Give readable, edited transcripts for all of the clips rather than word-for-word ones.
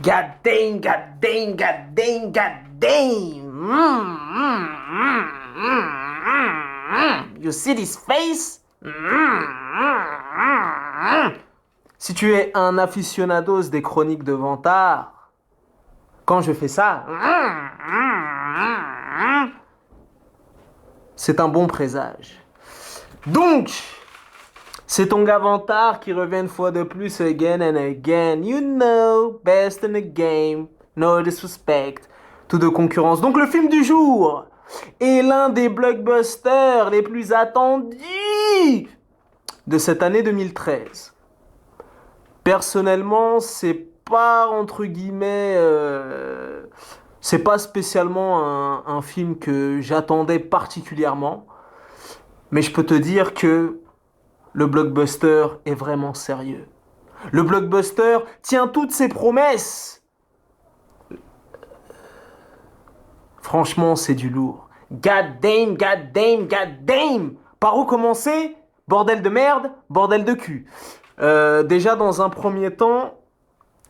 God damn, god damn, god damn, god damn. You see this face? Si tu es un aficionados des chroniques de Vantard, quand je fais ça, c'est un bon présage. Donc, c'est ton gars Vantard qui revient une fois de plus again and again. You know, best in the game, no disrespect. Tout de concurrence. Donc le film du jour est l'un des blockbusters les plus attendus de cette année 2013. Personnellement, c'est pas entre guillemets, c'est pas spécialement un film que j'attendais particulièrement, mais je peux te dire que le blockbuster est vraiment sérieux. Le blockbuster tient toutes ses promesses. Franchement, c'est du lourd. God damn, god damn, god damn. Par où commencer? Bordel de merde, bordel de cul. Déjà, dans un premier temps,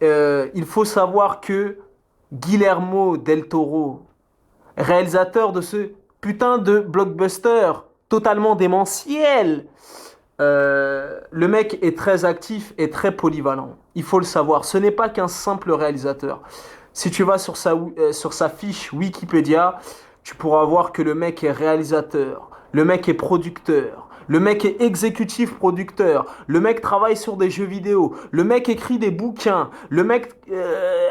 il faut savoir que Guillermo del Toro, réalisateur de ce putain de blockbuster totalement démentiel, le mec est très actif et très polyvalent. Il faut le savoir. Ce n'est pas qu'un simple réalisateur. Si tu vas sur sa fiche Wikipédia, tu pourras voir que le mec est réalisateur, le mec est producteur, le mec est exécutif producteur, le mec travaille sur des jeux vidéo, le mec écrit des bouquins, le mec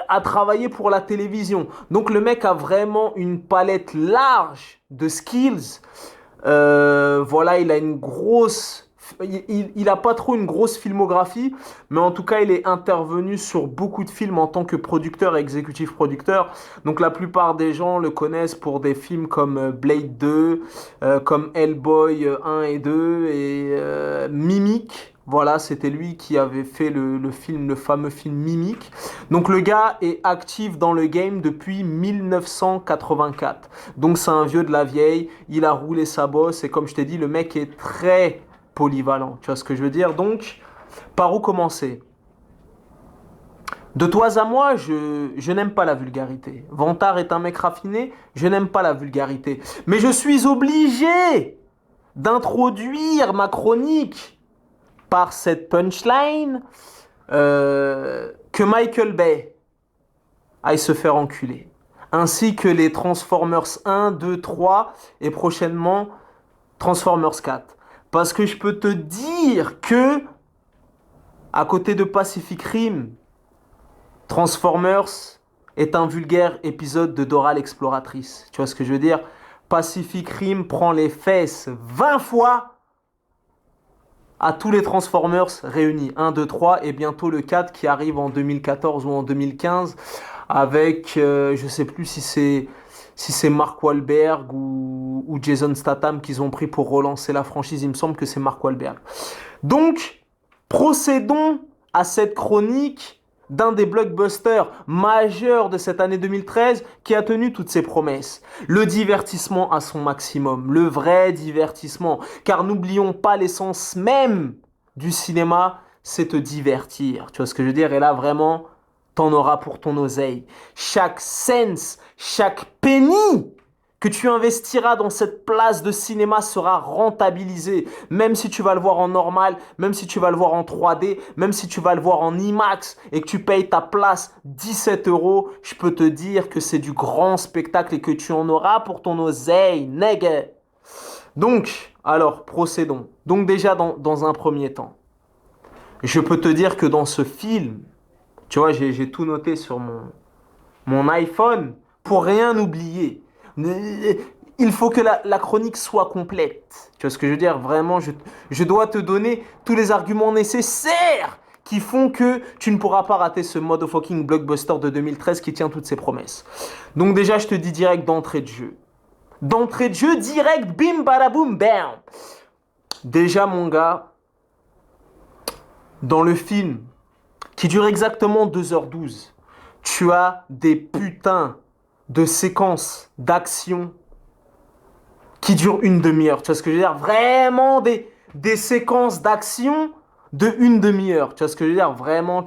a travaillé pour la télévision. Donc le mec a vraiment une palette large de skills. Voilà, il a une grosse... Il a pas trop une grosse filmographie, mais en tout cas, il est intervenu sur beaucoup de films en tant que producteur et exécutif producteur. Donc la plupart des gens le connaissent pour des films comme Blade 2, comme Hellboy 1 et 2 et Mimic. Voilà, c'était lui qui avait fait le fameux film Mimic. Donc le gars est actif dans le game depuis 1984. Donc c'est un vieux de la vieille, il a roulé sa bosse et comme je t'ai dit, le mec est très polyvalent. Tu vois ce que je veux dire? Donc, par où commencer? De toi à moi, je n'aime pas la vulgarité. Vantard est un mec raffiné, je n'aime pas la vulgarité. Mais je suis obligé d'introduire ma chronique par cette punchline que Michael Bay aille se faire enculer. Ainsi que les Transformers 1, 2, 3 et prochainement Transformers 4. Parce que je peux te dire que, à côté de Pacific Rim, Transformers est un vulgaire épisode de Dora l'exploratrice. Tu vois ce que je veux dire? Pacific Rim prend les fesses 20 fois à tous les Transformers réunis. 1, 2, 3 et bientôt le 4 qui arrive en 2014 ou en 2015 avec, je sais plus si c'est Mark Wahlberg ou Jason Statham qu'ils ont pris pour relancer la franchise. Il me semble que c'est Mark Wahlberg. Donc, procédons à cette chronique d'un des blockbusters majeurs de cette année 2013 qui a tenu toutes ses promesses. Le divertissement à son maximum, le vrai divertissement. Car n'oublions pas l'essence même du cinéma, c'est te divertir. Tu vois ce que je veux dire? Et là, vraiment, t'en auras pour ton oseille. Chaque cent, chaque penny que tu investiras dans cette place de cinéma sera rentabilisé. Même si tu vas le voir en normal, même si tu vas le voir en 3D, même si tu vas le voir en IMAX et que tu payes ta place 17 euros, je peux te dire que c'est du grand spectacle et que tu en auras pour ton oseille, nègre. Donc, alors, procédons. Donc déjà, dans un premier temps, je peux te dire que dans ce film, tu vois, j'ai tout noté sur mon iPhone pour rien oublier. Il faut que la chronique soit complète. Tu vois ce que je veux dire? Vraiment, je dois te donner tous les arguments nécessaires qui font que tu ne pourras pas rater ce motherfucking blockbuster de 2013 qui tient toutes ses promesses. Donc déjà, je te dis direct d'entrée de jeu. D'entrée de jeu, direct, bim, badaboum, bam. Déjà, mon gars, dans le film, qui dure exactement 2h12, tu as des putains de séquences d'action qui durent une demi-heure. Tu vois ce que je veux dire? Vraiment des séquences d'action de une demi-heure. Tu vois ce que je veux dire? Vraiment,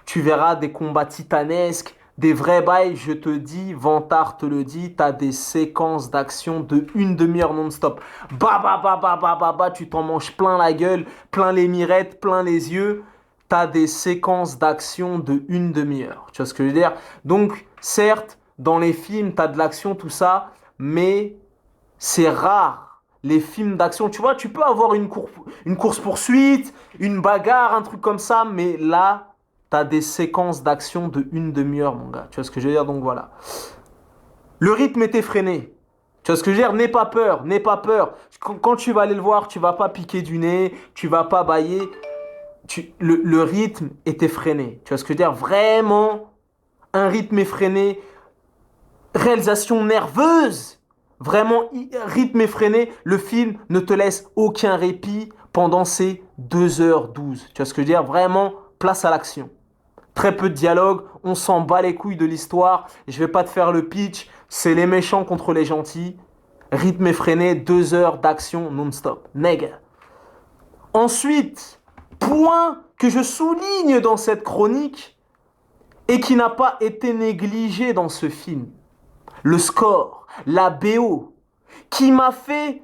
Tu verras des combats titanesques, des vrais bails, je te dis, Vantard te le dit, t'as des séquences d'action de une demi-heure non-stop. Bah, tu t'en manges plein la gueule, plein les mirettes, plein les yeux. T'as des séquences d'action de une demi-heure. Tu vois ce que je veux dire? Donc, certes, dans les films, t'as de l'action, tout ça, mais c'est rare. Les films d'action, tu vois, tu peux avoir une course-poursuite, une bagarre, un truc comme ça, mais là, t'as des séquences d'action de une demi-heure, mon gars. Tu vois ce que je veux dire? Donc voilà. Le rythme est effréné. Tu vois ce que je veux dire? N'aie pas peur, n'aie pas peur. Quand tu vas aller le voir, tu vas pas piquer du nez, tu vas pas bâiller. Le rythme est effréné. Tu vois ce que je veux dire? Vraiment, un rythme effréné, réalisation nerveuse. Vraiment, rythme effréné, le film ne te laisse aucun répit pendant ces 2h12. Tu vois ce que je veux dire? Vraiment, place à l'action. Très peu de dialogue, on s'en bat les couilles de l'histoire. Je vais pas te faire le pitch, c'est les méchants contre les gentils. Rythme effréné, 2 heures d'action non-stop. Nègre. Ensuite, point que je souligne dans cette chronique et qui n'a pas été négligé dans ce film. Le score, la BO, qui m'a fait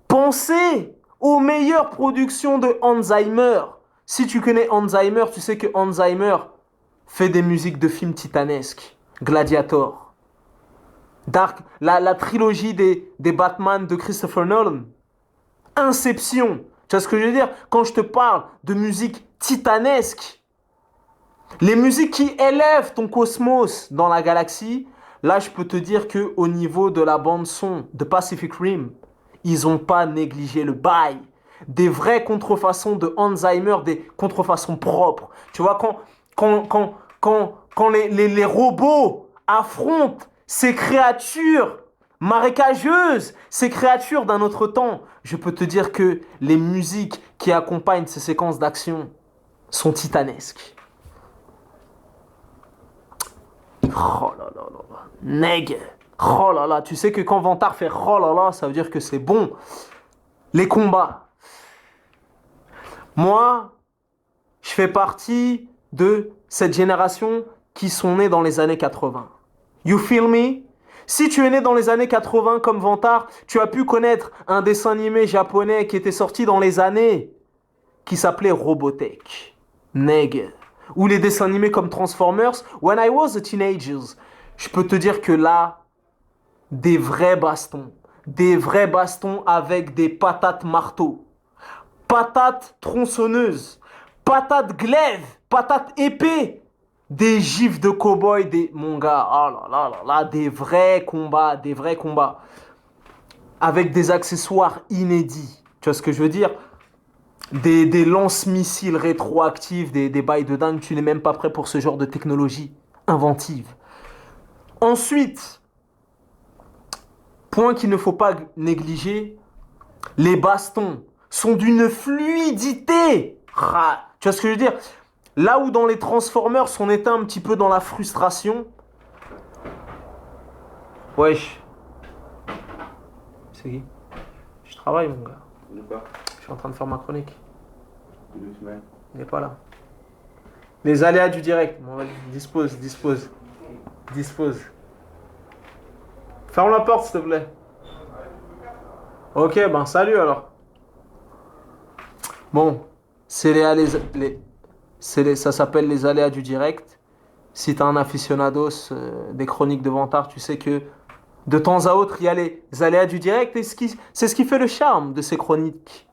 penser aux meilleures productions de Hans Zimmer. Si tu connais Hans Zimmer, tu sais que Hans Zimmer fait des musiques de films titanesques. Gladiator, Dark, la trilogie des Batman de Christopher Nolan, Inception. Tu vois ce que je veux dire? Quand je te parle de musique titanesque, les musiques qui élèvent ton cosmos dans la galaxie, là je peux te dire qu'au niveau de la bande son de Pacific Rim, ils n'ont pas négligé le bail. Des vraies contrefaçons de Hans Zimmer, des contrefaçons propres. Tu vois, quand les robots affrontent ces créatures marécageuses, ces créatures d'un autre temps, je peux te dire que les musiques qui accompagnent ces séquences d'action sont titanesques. Oh là là là là, nègre. Oh là là, tu sais que quand Vantard fait oh là là, ça veut dire que c'est bon. Les combats. Moi, je fais partie de cette génération qui sont nés dans les années 80. You feel me? Si tu es né dans les années 80 comme Vantard, tu as pu connaître un dessin animé japonais qui était sorti dans les années qui s'appelait Robotech. Nègre. Ou les dessins animés comme Transformers. When I was a teenager, je peux te dire que là, des vrais bastons avec des patates marteaux, patates tronçonneuses, patates glaives, patates épées, des gifs de cow-boy, mon gars, oh là là là là, des vrais combats, avec des accessoires inédits. Tu vois ce que je veux dire? Des lance-missiles rétroactifs, des bails de dingue, tu n'es même pas prêt pour ce genre de technologie inventive. Ensuite, point qu'il ne faut pas négliger, les bastons sont d'une fluidité. Tu vois ce que je veux dire? Là où dans les Transformers, on était un petit peu dans la frustration. Wesh. C'est qui? Je travaille, mon gars. Je suis en train de faire ma chronique. Il n'est pas là. Les aléas du direct. Bon, dispose. Ferme la porte, s'il te plaît. Ok, ben salut alors. Bon, ça s'appelle les aléas du direct. Si tu as un aficionados des chroniques de Vantard, tu sais que de temps à autre, il y a les aléas du direct et c'est ce qui fait le charme de ces chroniques.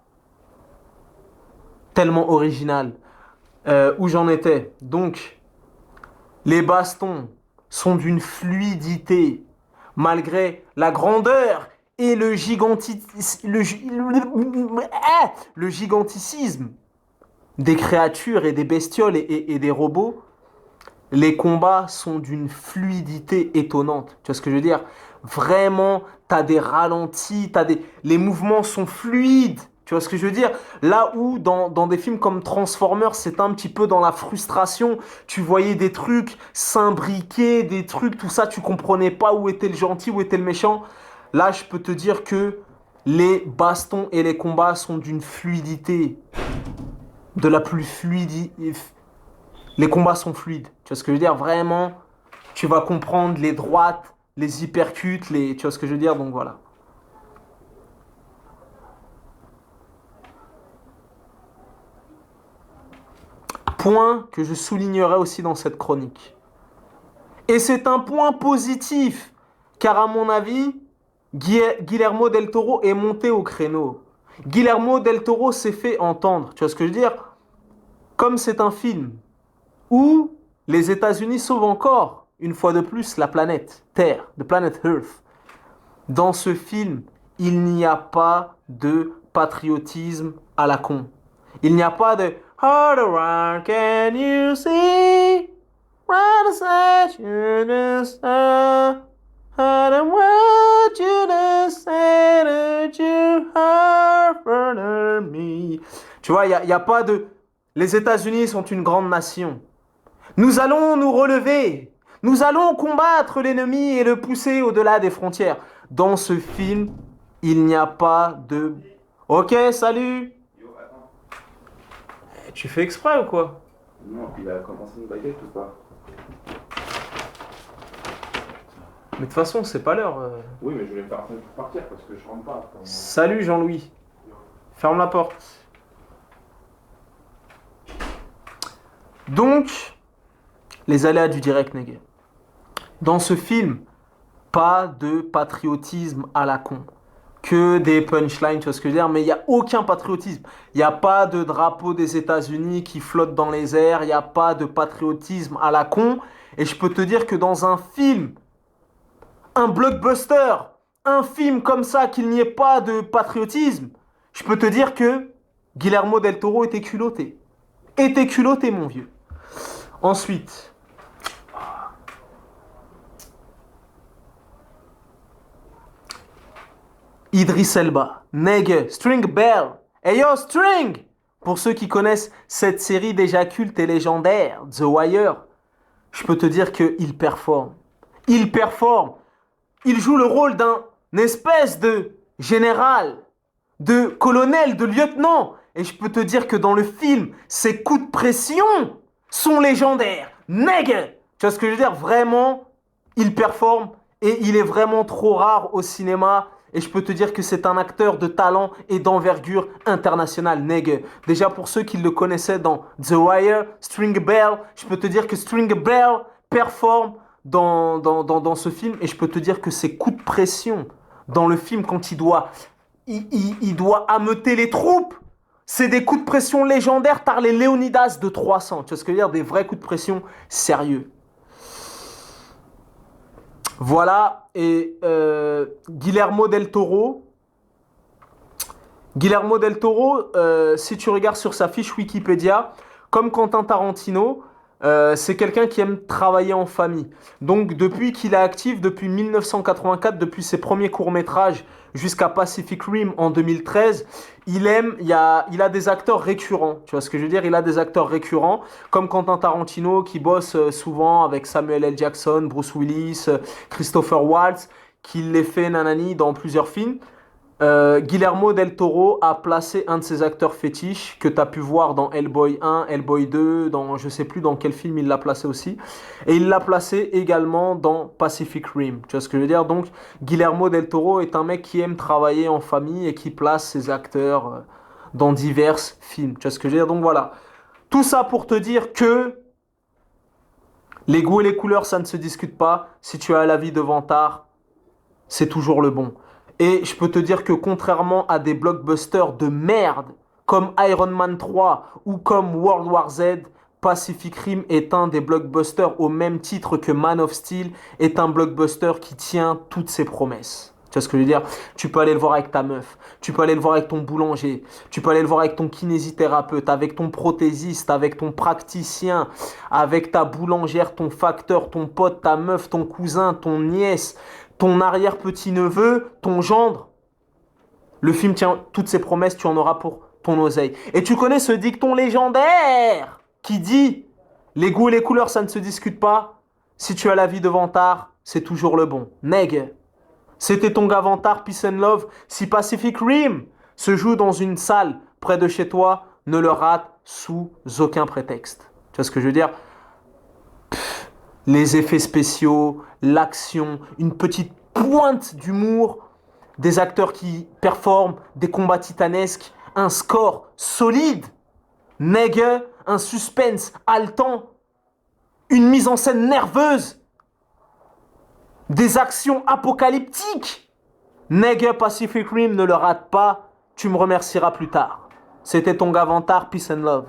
Tellement original. Où j'en étais. Donc, les bastons sont d'une fluidité malgré la grandeur et le giganticisme des créatures et des bestioles et des robots. Les combats sont d'une fluidité étonnante. Tu vois ce que je veux dire? Vraiment, t'as des ralentis, les mouvements sont fluides. Tu vois ce que je veux dire? Là où dans des films comme Transformers, c'est un petit peu dans la frustration. Tu voyais des trucs s'imbriquer, des trucs, tout ça, tu comprenais pas où était le gentil, où était le méchant. Là, je peux te dire que les bastons et les combats sont d'une fluidité, de la plus Les combats sont fluides. Tu vois ce que je veux dire? Vraiment, tu vas comprendre les droites, les hypercutes, tu vois ce que je veux dire? Donc voilà. Point que je soulignerai aussi dans cette chronique. Et c'est un point positif, car à mon avis, Guillermo del Toro est monté au créneau. Guillermo del Toro s'est fait entendre. Tu vois ce que je veux dire? Comme c'est un film où les États-Unis sauvent encore, une fois de plus, la planète Terre, the planet Earth. Dans ce film, il n'y a pas de patriotisme à la con. Il n'y a pas de How around can you see? Right aside you understand. I don't want you to say that you are for me. Tu vois, il y a pas de... Les États-Unis sont une grande nation. Nous allons nous relever. Nous allons combattre l'ennemi et le pousser au-delà des frontières. Dans ce film, il n'y a pas de... Ok, salut. Yo, attends. Tu fais exprès ou quoi? Non, il a commencé une baguette ou pas? Mais de toute façon, c'est pas l'heure. Oui, mais je voulais me faire attendre pour partir parce que je rentre pas. Salut Jean-Louis. Ferme la porte. Donc, les aléas du direct, Negue. Dans ce film, pas de patriotisme à la con. Que des punchlines, tu vois ce que je veux dire, mais il n'y a aucun patriotisme. Il n'y a pas de drapeau des États-Unis qui flotte dans les airs, il n'y a pas de patriotisme à la con. Et je peux te dire que dans un film, un blockbuster, un film comme ça, qu'il n'y ait pas de patriotisme, je peux te dire que Guillermo del Toro était culotté. Était culotté, mon vieux. Ensuite, Idris Elba, Nègre, String Bell. Hey yo, String! Pour ceux qui connaissent cette série déjà culte et légendaire, The Wire, je peux te dire qu'il performe. Il performe. Il joue le rôle d'un espèce de général, de colonel, de lieutenant. Et je peux te dire que dans le film, ses coups de pression sont légendaires. Nègre! Tu vois ce que je veux dire? Vraiment, il performe et il est vraiment trop rare au cinéma. Et je peux te dire que c'est un acteur de talent et d'envergure internationale, nègre. Déjà pour ceux qui le connaissaient dans The Wire, String Bell, je peux te dire que String Bell performe dans ce film. Et je peux te dire que ses coups de pression dans le film quand il doit ameuter les troupes, c'est des coups de pression légendaires par les Léonidas de 300. Tu vois ce que je veux dire? Des vrais coups de pression sérieux. Voilà, et Guillermo del Toro, si tu regardes sur sa fiche Wikipédia, comme Quentin Tarantino, c'est quelqu'un qui aime travailler en famille. Donc depuis qu'il est actif, depuis 1984, depuis ses premiers courts-métrages jusqu'à Pacific Rim en 2013, il a des acteurs récurrents. Tu vois ce que je veux dire? Il a des acteurs récurrents, comme Quentin Tarantino qui bosse souvent avec Samuel L. Jackson, Bruce Willis, Christopher Waltz, qui les fait nanani dans plusieurs films. Guillermo del Toro a placé un de ses acteurs fétiches que tu as pu voir dans Hellboy 1, Hellboy 2, dans je sais plus dans quel film il l'a placé aussi. Et il l'a placé également dans Pacific Rim. Tu vois ce que je veux dire? Donc Guillermo del Toro est un mec qui aime travailler en famille et qui place ses acteurs dans divers films. Tu vois ce que je veux dire? Donc voilà. Tout ça pour te dire que les goûts et les couleurs, ça ne se discute pas. Si tu as l'avis de Vantard, c'est toujours le bon. Et je peux te dire que contrairement à des blockbusters de merde comme Iron Man 3 ou comme World War Z, Pacific Rim est un des blockbusters au même titre que Man of Steel est un blockbuster qui tient toutes ses promesses. Tu vois ce que je veux dire? Tu peux aller le voir avec ta meuf, tu peux aller le voir avec ton boulanger, tu peux aller le voir avec ton kinésithérapeute, avec ton prothésiste, avec ton praticien, avec ta boulangère, ton facteur, ton pote, ta meuf, ton cousin, ton nièce, ton arrière-petit-neveu, ton gendre. Le film tient toutes ses promesses, tu en auras pour ton oseille. Et tu connais ce dicton légendaire qui dit « Les goûts et les couleurs, ça ne se discute pas. Si tu as la vie de Vantard, c'est toujours le bon. » Nègre. C'était ton gars Vantard, Peace and Love. Si Pacific Rim se joue dans une salle près de chez toi, ne le rate sous aucun prétexte. Tu vois ce que je veux dire? Les effets spéciaux, l'action, une petite pointe d'humour, des acteurs qui performent, des combats titanesques, un score solide, nègre, un suspense haletant, une mise en scène nerveuse, des actions apocalyptiques. Nègre, Pacific Rim, ne le rate pas, tu me remercieras plus tard. C'était ton gars Vantard, peace and love.